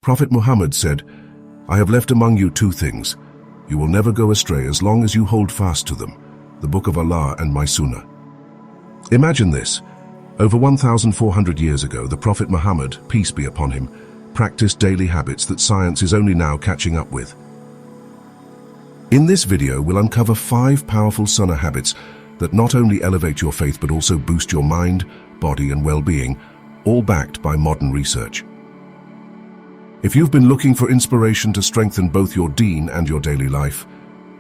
Prophet Muhammad said, "I have left among you two things. You will never go astray as long as you hold fast to them, the Book of Allah and my Sunnah." Imagine this. Over 1,400 years ago, the Prophet Muhammad, peace be upon him, practiced daily habits that science is only now catching up with. In this video, we'll uncover 5 powerful Sunnah habits that not only elevate your faith but also boost your mind, body and well-being, all backed by modern research. If you've been looking for inspiration to strengthen both your deen and your daily life,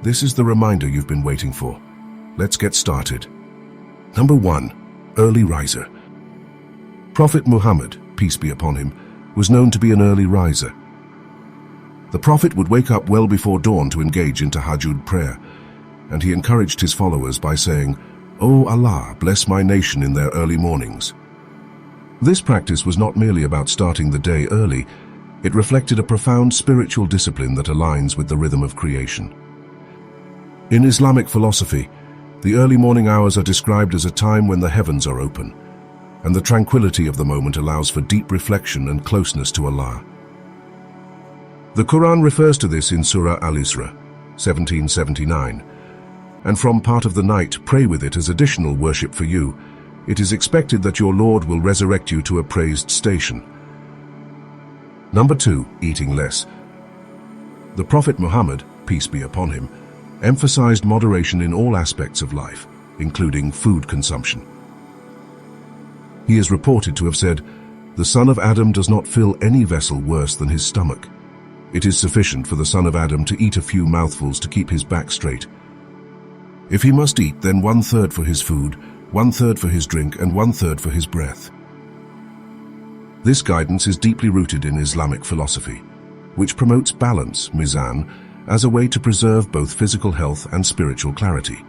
this is the reminder you've been waiting for. Let's get started. Number 1. Early riser. Prophet Muhammad, peace be upon him, was known to be an early riser. The Prophet would wake up well before dawn to engage in tahajjud prayer, and he encouraged his followers by saying, "O Allah, bless my nation in their early mornings." This practice was not merely about starting the day early, it reflected a profound spiritual discipline that aligns with the rhythm of creation. In Islamic philosophy, the early morning hours are described as a time when the heavens are open, and the tranquility of the moment allows for deep reflection and closeness to Allah. The Quran refers to this in Surah Al-Isra, 1779, and from part of the night pray with it as additional worship for you. It is expected that your Lord will resurrect you to a praised station. Number 2. Eating less. The Prophet Muhammad, peace be upon him, emphasized moderation in all aspects of life, including food consumption. He is reported to have said, "The son of Adam does not fill any vessel worse than his stomach. It is sufficient for the son of Adam to eat a few mouthfuls to keep his back straight. If he must eat, then 1/3 for his food, 1/3 for his drink, and 1/3 for his breath." This guidance is deeply rooted in Islamic philosophy, which promotes balance, mizan, as a way to preserve both physical health and spiritual clarity.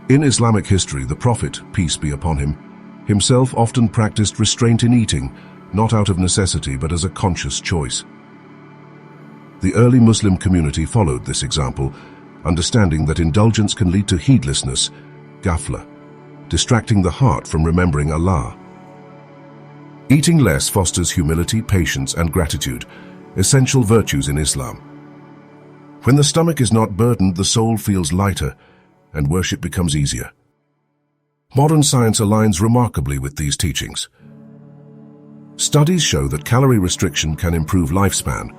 In Islamic history, the Prophet, peace be upon him, himself often practiced restraint in eating, not out of necessity but as a conscious choice. The early Muslim community followed this example, understanding that indulgence can lead to heedlessness, ghafla, distracting the heart from remembering Allah. Eating less fosters humility, patience, and gratitude, essential virtues in Islam. When the stomach is not burdened, the soul feels lighter, and worship becomes easier. Modern science aligns remarkably with these teachings. Studies show that calorie restriction can improve lifespan,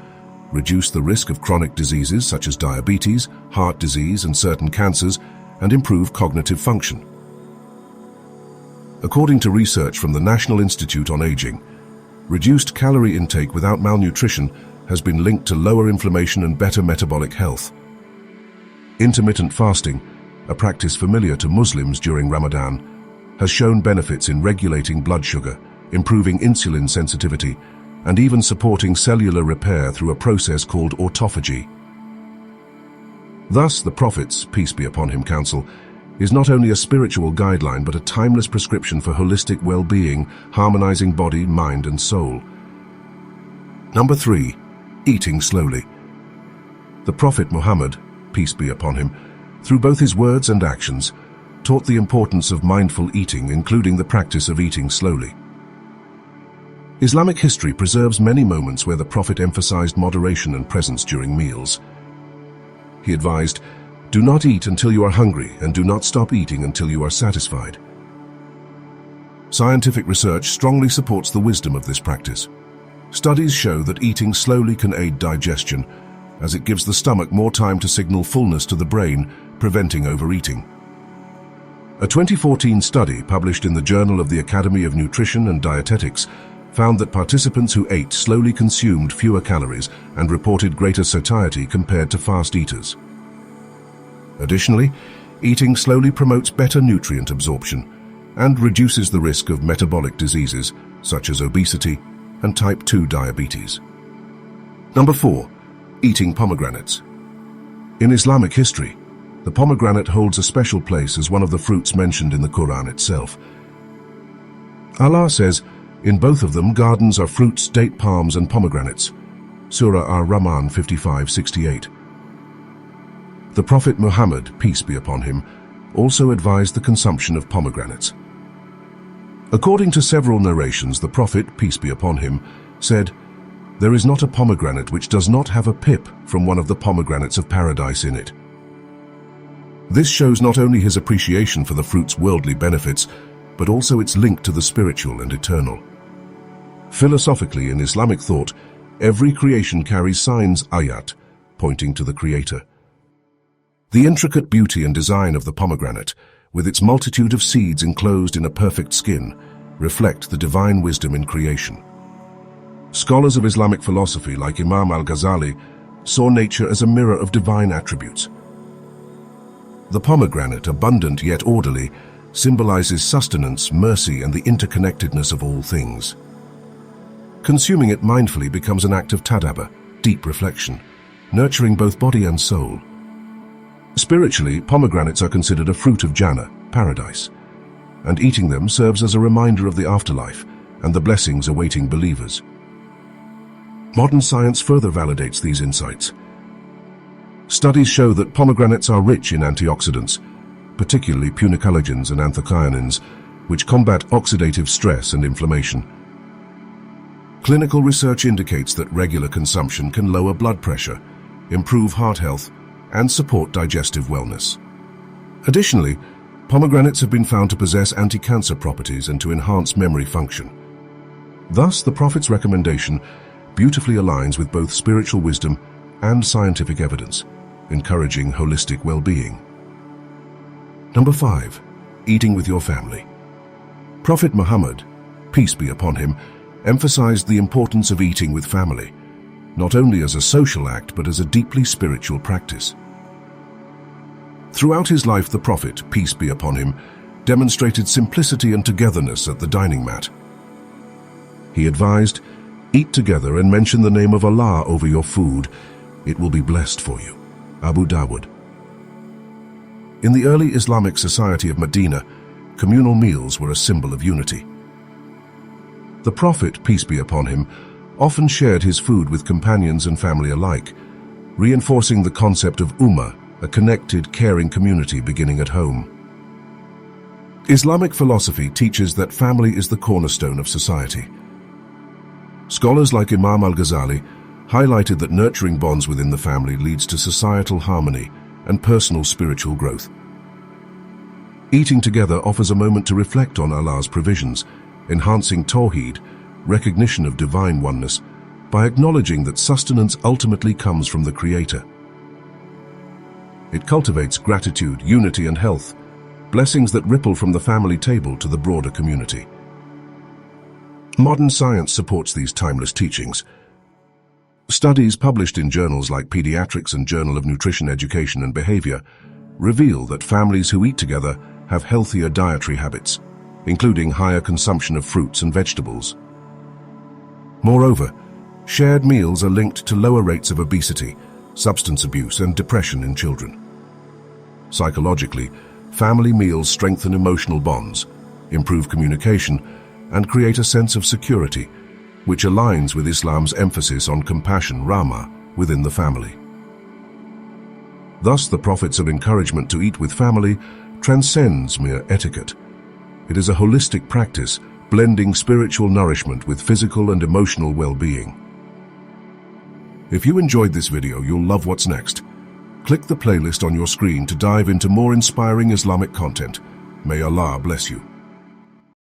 reduce the risk of chronic diseases such as diabetes, heart disease, and certain cancers, and improve cognitive function. According to research from the National Institute on Aging, reduced calorie intake without malnutrition has been linked to lower inflammation and better metabolic health. Intermittent fasting, a practice familiar to Muslims during Ramadan, has shown benefits in regulating blood sugar, improving insulin sensitivity, and even supporting cellular repair through a process called autophagy. Thus, the Prophet's, peace be upon him, counsel is not only a spiritual guideline but a timeless prescription for holistic well-being, harmonizing body, mind, and soul. Number 3. Eating slowly. The Prophet Muhammad, peace be upon him, through both his words and actions, taught the importance of mindful eating, including the practice of eating slowly. Islamic history preserves many moments where the Prophet emphasized moderation and presence during meals. He advised, "Do not eat until you are hungry, and do not stop eating until you are satisfied." Scientific research strongly supports the wisdom of this practice. Studies show that eating slowly can aid digestion, as it gives the stomach more time to signal fullness to the brain, preventing overeating. A 2014 study published in the Journal of the Academy of Nutrition and Dietetics found that participants who ate slowly consumed fewer calories and reported greater satiety compared to fast eaters. Additionally, eating slowly promotes better nutrient absorption and reduces the risk of metabolic diseases such as obesity and type 2 diabetes. Number 4. Eating pomegranates. In Islamic history, the pomegranate holds a special place as one of the fruits mentioned in the Quran itself. Allah says, "In both of them gardens are fruits, date palms and pomegranates." Surah Ar-Rahman 55:68. The Prophet Muhammad, peace be upon him, also advised the consumption of pomegranates. According to several narrations, the Prophet, peace be upon him, said, There is not a pomegranate which does not have a pip from one of the pomegranates of paradise in it. This shows not only his appreciation for the fruit's worldly benefits, but also its link to the spiritual and eternal. Philosophically, in Islamic thought, every creation carries signs, ayat, pointing to the Creator. The intricate beauty and design of the pomegranate, with its multitude of seeds enclosed in a perfect skin, reflect the divine wisdom in creation. Scholars of Islamic philosophy like Imam al-Ghazali saw nature as a mirror of divine attributes. The pomegranate, abundant yet orderly, symbolizes sustenance, mercy, and the interconnectedness of all things. Consuming it mindfully becomes an act of tadabbur, deep reflection, nurturing both body and soul. Spiritually, pomegranates are considered a fruit of Jannah, paradise, and eating them serves as a reminder of the afterlife and the blessings awaiting believers. Modern science further validates these insights. Studies show that pomegranates are rich in antioxidants, particularly punicalagins and anthocyanins, which combat oxidative stress and inflammation. Clinical research indicates that regular consumption can lower blood pressure, improve heart health, and support digestive wellness. Additionally, pomegranates have been found to possess anti-cancer properties and to enhance memory function. Thus, the Prophet's recommendation beautifully aligns with both spiritual wisdom and scientific evidence, encouraging holistic well-being. Number 5. Eating with your family. Prophet Muhammad, peace be upon him, emphasized the importance of eating with family, not only as a social act but as a deeply spiritual practice. Throughout his life, the Prophet, peace be upon him, demonstrated simplicity and togetherness at the dining mat. He advised, "Eat together and mention the name of Allah over your food. It will be blessed for you." Abu Dawud. In the early Islamic society of Medina, communal meals were a symbol of unity. The Prophet, peace be upon him, often shared his food with companions and family alike, reinforcing the concept of ummah, a connected, caring community beginning at home. Islamic philosophy teaches that family is the cornerstone of society. Scholars like Imam al-Ghazali highlighted that nurturing bonds within the family leads to societal harmony and personal spiritual growth. Eating together offers a moment to reflect on Allah's provisions, enhancing tawheed, recognition of divine oneness, by acknowledging that sustenance ultimately comes from the Creator. It cultivates gratitude, unity, and health, blessings that ripple from the family table to the broader community. Modern science supports these timeless teachings. Studies published in journals like Pediatrics and Journal of Nutrition, Education and Behavior reveal that families who eat together have healthier dietary habits, including higher consumption of fruits and vegetables. Moreover, shared meals are linked to lower rates of obesity, substance abuse, and depression in children. Psychologically, family meals strengthen emotional bonds, improve communication, and create a sense of security, which aligns with Islam's emphasis on compassion, rahmah, within the family. Thus, the Prophet's encouragement to eat with family transcends mere etiquette. It is a holistic practice, blending spiritual nourishment with physical and emotional well-being. If you enjoyed this video, you'll love what's next. Click the playlist on your screen to dive into more inspiring Islamic content. May Allah bless you.